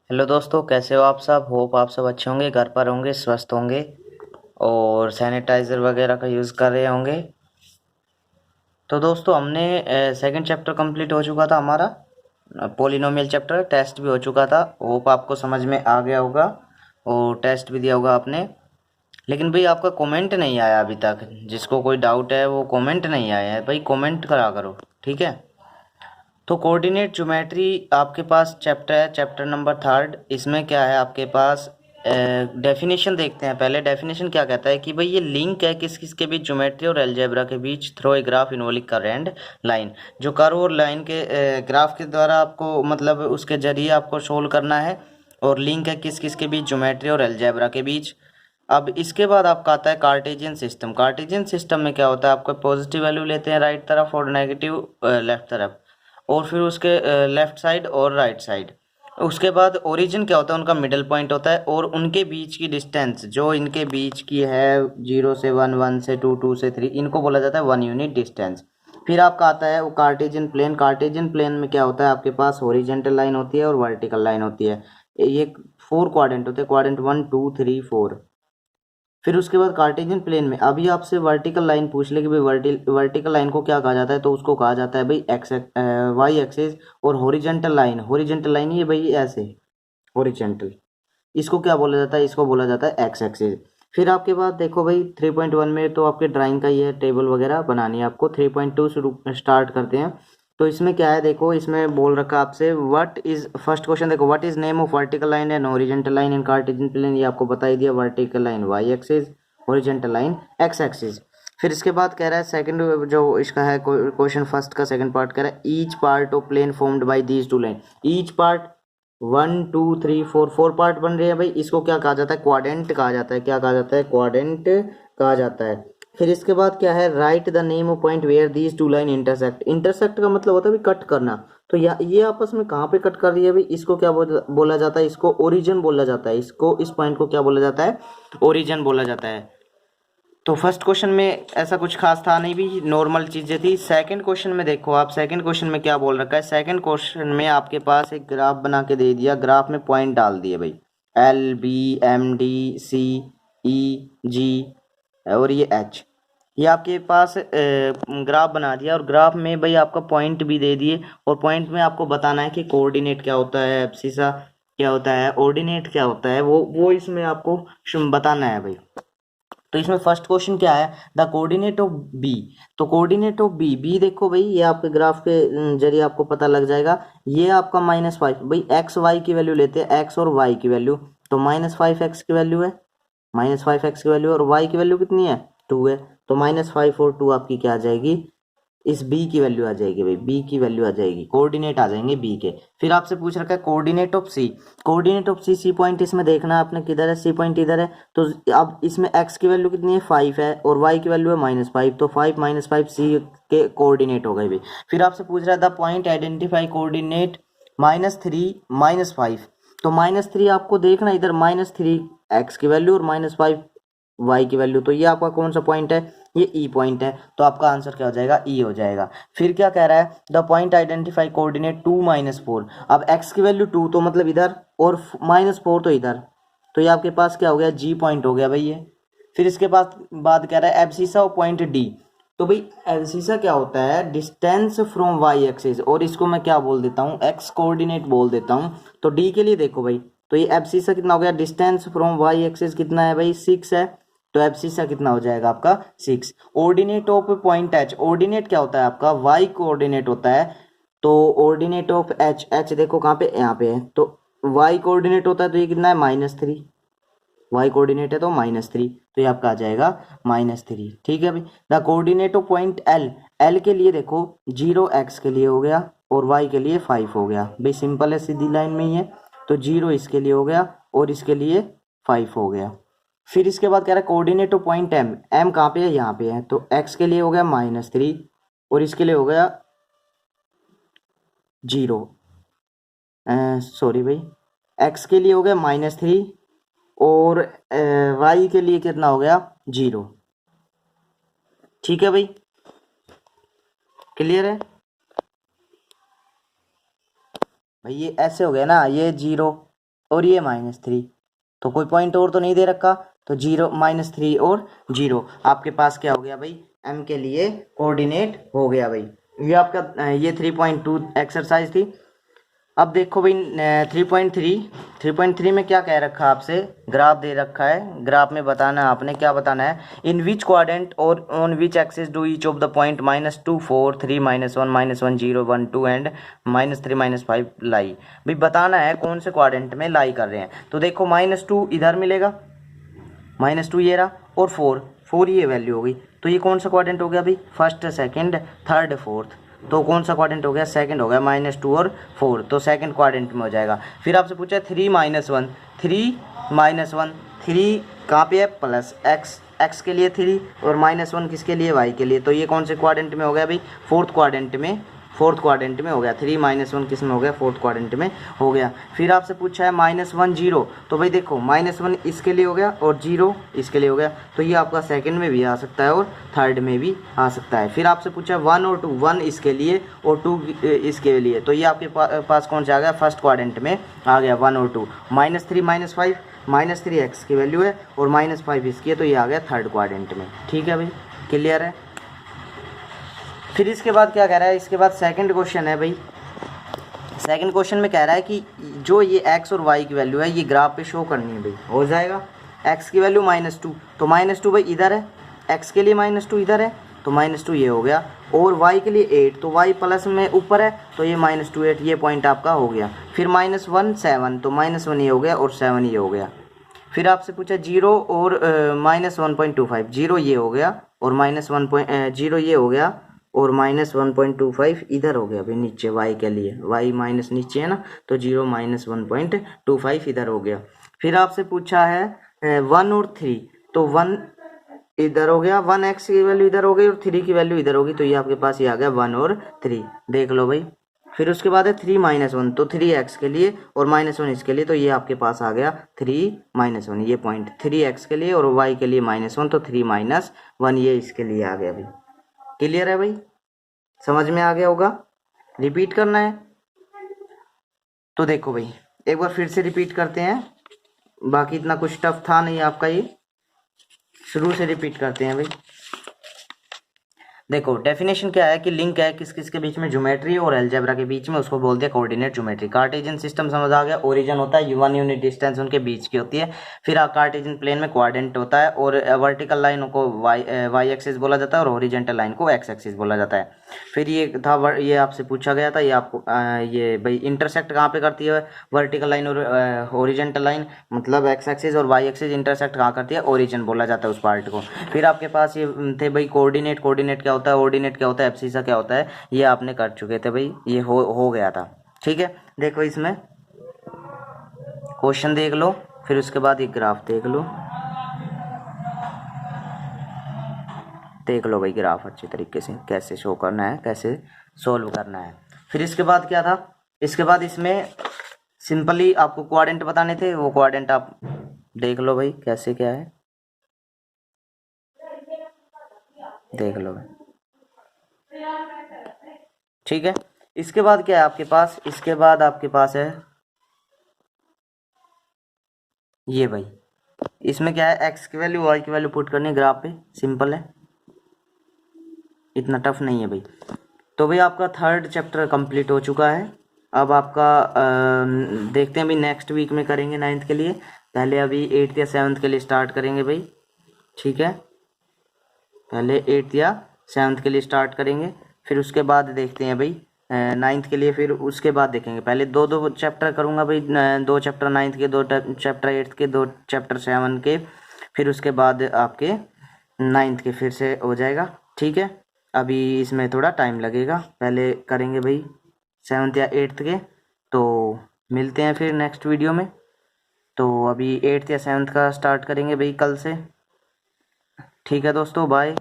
Hello दोस्तों, कैसे हो आप सब। होप आप सब अच्छे होंगे, घर पर होंगे, स्वस्थ होंगे और सैनिटाइज़र वगैरह का यूज़ कर रहे होंगे। तो दोस्तों हमने सेकंड चैप्टर कंप्लीट हो चुका था हमारा। पोलिनोमियल चैप्टर टेस्ट भी हो चुका था। होप आपको समझ में आ गया होगा और टेस्ट भी दिया होगा आपने। लेकिन भाई आपका कमेंट नहीं आया अभी तक। जिसको कोई डाउट है वो कमेंट नहीं आया है भाई, कमेंट करा करो, ठीक है। तो कोऑर्डिनेट ज्योमेट्री आपके पास चैप्टर है, चैप्टर नंबर थर्ड। इसमें क्या है आपके पास, डेफिनेशन देखते हैं पहले। डेफिनेशन क्या कहता है कि भाई ये लिंक है किस किस के बीच, ज्योमेट्री और अलजेब्रा के बीच, throw a graph involving curve and line. जो कर्व और लाइन के ग्राफ के द्वारा आपको मतलब उसके जरिए आपको सोल्व करना है। और लिंक है किस किस के बीच, ज्योमेट्री और अलजेब्रा के बीच। अब इसके बाद आपका आता है कार्टेशियन सिस्टम। कार्टेशियन सिस्टम में क्या होता है, आपको पॉजिटिव वैल्यू लेते हैं राइट तरफ और नेगेटिव लेफ्ट तरफ, और फिर उसके लेफ्ट साइड और राइट साइड। उसके बाद ओरिजिन क्या होता है, उनका मिडल पॉइंट होता है, और उनके बीच की डिस्टेंस जो इनके बीच की है, 0 से 1, 1 से 2, 2 से 3, इनको बोला जाता है 1 यूनिट डिस्टेंस। फिर आपका आता है वो कार्टेशियन प्लेन। कार्टेशियन प्लेन में क्या होता है, आपके पास हॉरिजेंटल लाइन होती है और वर्टिकल लाइन होती है। ये 4 क्वाड्रेंट होते हैं, क्वाड्रेंट 1, 2, 3, 4। फिर उसके बाद कार्टेशियन प्लेन में अभी आपसे वर्टिकल लाइन पूछ ले कि भाई वर्टिकल लाइन को क्या कहा जाता है, तो उसको कहा जाता है भाई एक्स वाई एक्सिस। और हॉरिजेंटल लाइन ये भाई ऐसे हॉरिजेंटल, इसको क्या बोला जाता है, इसको बोला जाता है एक्स एक्सिस। फिर आपके बाद देखो भाई 3.1 में तो आपके ड्राइंग का ये टेबल वगैरह बनानी है आपको। 3.2 शुरू स्टार्ट करते हैं। तो इसमें क्या है देखो, इसमें बोल रखा आपसे व्हाट इज, फर्स्ट क्वेश्चन देखो, what is name of vertical line and horizontal line in Cartesian plane. ये आपको बता ही दिया, vertical line Y axis, horizontal line X axis. फिर इसके बाद कह रहा है सेकंड जो इसका है क्वेश्चन, फर्स्ट का सेकंड पार्ट कह रहा है each part of plane formed by these two line. Each part 1, 2, 3, 4, 4 part बन रहे हैं भाई, इसको क्या कहा जाता है, क्वाड्रेंट कहा जाता है। क्या कहा जाता है, क्वाड्रेंट कहा जाता है। फिर इसके बाद क्या है, write the name of point where these two line intersect. Intersect का मतलब होता है कट करना। तो ये आपस में कहाँ पे कट कर रही है भाई, इसको क्या बोला जाता है, इसको ओरिजिन बोला जाता है। इसको, इस पॉइंट को क्या बोला जाता है, ओरिजिन बोला जाता है। तो फर्स्ट क्वेश्चन में ऐसा कुछ खास था नहीं भी, नॉर्मल चीजें थी। सेकंड क्वेश्चन में देखो आप, सेकंड क्वेश्चन में क्या बोल रखा है। सेकंड क्वेश्चन में आपके पास एक ग्राफ बना के दे दिया, ग्राफ में पॉइंट डाल दिए भाई, LB, MD, C, E, G और ये H। ये आपके पास ग्राफ बना दिया, और ग्राफ में भाई आपका पॉइंट भी दे दिए। और पॉइंट में आपको बताना है कि कोऑर्डिनेट क्या होता है, एब्सिसा क्या होता है, ऑर्डिनेट क्या होता है, वो इसमें आपको बताना है भाई। तो इसमें फर्स्ट क्वेश्चन क्या है, द कोऑर्डिनेट ऑफ बी। तो कोऑर्डिनेट ऑफ बी, बी देखो भाई, ये आपके ग्राफ के जरिए आपको पता लग जाएगा। ये आपका -5 भाई, एक्स वाई की वैल्यू लेते हैं, एक्स और वाई की वैल्यू। तो -5 एक्स की वैल्यू है, -5 एक्स की वैल्यू, और वाई की वैल्यू कितनी है, 2 है। तो -5 और 2 आपकी क्या आ जाएगी, इस बी की वैल्यू आ जाएगी भाई, बी की वैल्यू आ जाएगी, कोऑर्डिनेट आ जाएंगे बी के। फिर आपसे पूछ रखा है coordinate of C. Coordinate of C, C point इसमें देखना है आपने किधर है, सी पॉइंट इधर है। तो अब इसमें एक्स की वैल्यू कितनी है, 5 है, और वाई की वैल्यू है -5। तो 5 -5 सी के कोऑर्डिनेट हो गए भाई। फिर आपसे पूछ रहा है द पॉइंट आइडेंटिफाई कोऑर्डिनेट -3 -5। तो -3 आपको देखना इधर, -3 एक्स की वैल्यू और -5 वाई की वैल्यू। तो ये आपका कौन सा पॉइंट है, ये ई पॉइंट है। तो आपका आंसर क्या हो जाएगा, ई हो जाएगा। फिर क्या कह रहा है, द पॉइंट आइडेंटिफाई कोऑर्डिनेट 2 -4। अब एक्स की वैल्यू 2 तो मतलब इधर, और -4 तो इधर। तो ये आपके पास क्या हो गया, जी पॉइंट हो गया भाई ये। फिर इसके बाद कह रहा है एब्सिसा ऑफ पॉइंट डी। तो भाई एब्सिसा क्या होता है, डिस्टेंस फ्रॉम वाई एक्सिस, और इसको मैं क्या बोल देता हूँ, एक्स कोऑर्डिनेट बोल देता हूँ। तो डी के लिए देखो भाई, तो ये एब्सिसा कितना हो गया, डिस्टेंस फ्रॉम वाई एक्सिस कितना है भाई, 6 है। तो एब्सिसा कितना हो जाएगा आपका, 6। Ordinate of point H, ordinate क्या होता है आपका, वाई कोऑर्डिनेट होता है। तो ऑर्डिनेट ऑफ एच, एच देखो कहाँ पे, यहाँ पे है। तो वाई कोऑर्डिनेट होता है, तो ये कितना है, -3। वाई कोऑर्डिनेट है तो -3, तो ये आपका आ जाएगा -3। ठीक है भाई। The coordinate of point L, L के लिए देखो 0 एक्स के लिए हो गया, और वाई के लिए 5 हो गया भाई, सिंपल है, सीधी लाइन में ही है। तो 0 इसके लिए हो गया, और इसके लिए 5 हो गया। फिर इसके बाद कह रहा है coordinate of point M, M कहाँ पे है, यहाँ पे है। तो एक्स के लिए हो गया -3, और इसके लिए हो गया 0, सॉरी भाई, एक्स के लिए हो गया -3, और वाई के लिए कितना हो गया, 0। ठीक है भाई, क्लियर है भाई। ये ऐसे हो गया ना, ये 0, और ये -3, तो कोई पॉइंट और तो नहीं दे रखा, तो 0 -3 और 0 आपके पास क्या हो गया भाई, m के लिए कोऑर्डिनेट हो गया भाई। ये आपका ये 3.2 एक्सरसाइज थी। अब देखो भाई 3.3 में क्या कह रखा है आपसे, ग्राफ दे रखा है, ग्राफ में बताना है आपने, क्या बताना है, इन विच क्वाड्रेंट और on which axis do each of the point -2 4 3 -1 -1 0 1 2 and -3 -5 लाई। भाई बताना है कौन से क्वाड्रेंट में लाई कर रहे हैं। तो देखो -2 इधर मिलेगा, -2 ये रहा, और 4 ये वैल्यू होगी, तो ये कौन सा क्वाड्रेंट हो गया भाई, फर्स्ट सेकंड थर्ड फोर्थ, तो कौन सा क्वाड्रेंट हो गया, सेकंड हो गया, -2 और 4, तो सेकंड क्वाड्रेंट में हो जाएगा। फिर आपसे पूछा 3 -1, 3 कहाँ पे है, प्लस एक्स के लिए 3 और -1 किसके लिए, वाई के लिए, तो ये कौन से क्वाड्रेंट में हो गया भाई, फोर्थ क्वाड्रेंट में हो गया। 3 -1 किस में हो गया, फोर्थ क्वाड्रेंट में हो गया। फिर आपसे पूछा है -1 0, तो भाई देखो -1 इसके लिए हो गया और 0 इसके लिए हो गया, तो ये आपका सेकंड में भी आ सकता है और थर्ड में भी आ सकता है। फिर आपसे पूछा 1 और 2, 1 इसके लिए और 2 इसके लिए, तो ये आपके पास कौन सा आ गया, फर्स्ट क्वाड्रेंट में आ गया 1 और 2। -3 -5, -3 एक्स की वैल्यू है और -5 इसकी है, तो ये आ गया थर्ड क्वाड्रेंट में। ठीक है भाई, क्लियर है। फिर इसके बाद क्या कह रहा है, इसके बाद सेकंड क्वेश्चन है भाई। सेकंड क्वेश्चन में कह रहा है कि जो ये x और y की वैल्यू है ये ग्राफ पे शो करनी है भाई, हो जाएगा। x की वैल्यू -2, तो -2 भाई इधर है, x के लिए -2 इधर है, तो -2 ये हो गया, और y के लिए 8, तो y प्लस में ऊपर है, तो ये -2 8 ये पॉइंट आपका हो गया। फिर -1 7, तो -1 ये हो गया और 7 ये हो गया। फिर आपसे पूछा 0 और -1.25, 0 ये हो गया और -0 ये हो गया और -1.25 इधर हो गया भाई नीचे, y के लिए, y माइनस नीचे है ना, तो 0 -1.25 इधर हो गया। फिर आपसे पूछा है 1 और 3, तो 1 इधर हो गया, 1x की वैल्यू इधर हो गई और 3 की वैल्यू इधर होगी, तो ये आपके पास ये आ गया 1 और 3, देख लो भाई। फिर उसके बाद है 3 -1, तो 3x के लिए और -1 इसके लिए, तो ये आपके पास आ गया 3 -1, ये पॉइंट 3x के लिए और y के लिए -1, तो 3 -1 ये इसके लिए आ गया भाई। क्लियर है भाई, समझ में आ गया होगा, रिपीट करना है। तो देखो भाई एक बार फिर से रिपीट करते हैं, बाकी इतना कुछ टफ था नहीं आपका, ये शुरू से रिपीट करते हैं भाई। देखो डेफिनेशन क्या है कि लिंक है किस किस के बीच में, ज्योमेट्री और अलजेब्रा के बीच में, उसको बोलते हैं कोऑर्डिनेट ज्योमेट्री। कार्टेशियन सिस्टम समझ आ गया, ओरिजिन होता है, वन यूनिट डिस्टेंस उनके बीच की होती है। फिर कार्टेशियन प्लेन में कोऑर्डिनेट होता है, और वर्टिकल लाइन को वाई एक्सिस बोला जाता है और हॉरिजॉन्टल लाइन को एक्स एक्सिस बोला जाता है। फिर ये था, ये आपसे पूछा गया था, ये आपको ये भाई इंटरसेक्ट कहाँ पे करती है वर्टिकल लाइन और हॉरिजॉन्टल लाइन, मतलब एक्स एक्सिस और वाई एक्सिस इंटरसेक्ट कहाँ करती है, ओरिजिन बोला जाता है उस पार्ट को। फिर आपके पास ये थे भाई कोऑर्डिनेट क्या होता है, ऑर्डिनेट क्या होता है, एब्सिसा क्या होता है, ये आपने कर चुके थे भाई, ये हो गया था। ठीक है, देखो इसमें क्वेश्चन देख लो, फिर उसके बाद एक ग्राफ देख लो, देख लो भाई ग्राफ अच्छी तरीके से कैसे शो करना है, कैसे सोल्व करना है। फिर इसके बाद क्या था, इसके बाद इसमें सिंपली आपको क्वाड्रेंट बताने थे, वो क्वाड्रेंट आप देख लो भाई कैसे क्या है, देख लो भाई। ठीक है, इसके बाद क्या है आपके पास, इसके बाद आपके पास है ये भाई, इसमें क्या है, एक्स की वैल्यू वाई की वैल्यू पुट करनी है ग्राफ पे, सिंपल है, इतना टफ नहीं है भाई। तो भाई आपका थर्ड चैप्टर कंप्लीट हो चुका है। अब आपका देखते हैं अभी नेक्स्ट वीक में करेंगे 9th के लिए, पहले अभी 8th या 7th के लिए स्टार्ट करेंगे भाई। ठीक है, पहले 8th या 7th के लिए स्टार्ट करेंगे, फिर उसके बाद देखते हैं भाई 9th के लिए, फिर उसके बाद देखेंगे। पहले दो चैप्टर करूँगा भाई, 2 चैप्टर 9th के, 2 चैप्टर 8th के, 2 चैप्टर 7 के, फिर उसके बाद आपके 9th के फिर से हो जाएगा। ठीक है, अभी इसमें थोड़ा टाइम लगेगा, पहले करेंगे भाई 7th या 8th के, तो मिलते हैं फिर नेक्स्ट वीडियो में। तो अभी 8th या 7th का स्टार्ट करेंगे भाई कल से। ठीक है दोस्तों, बाय।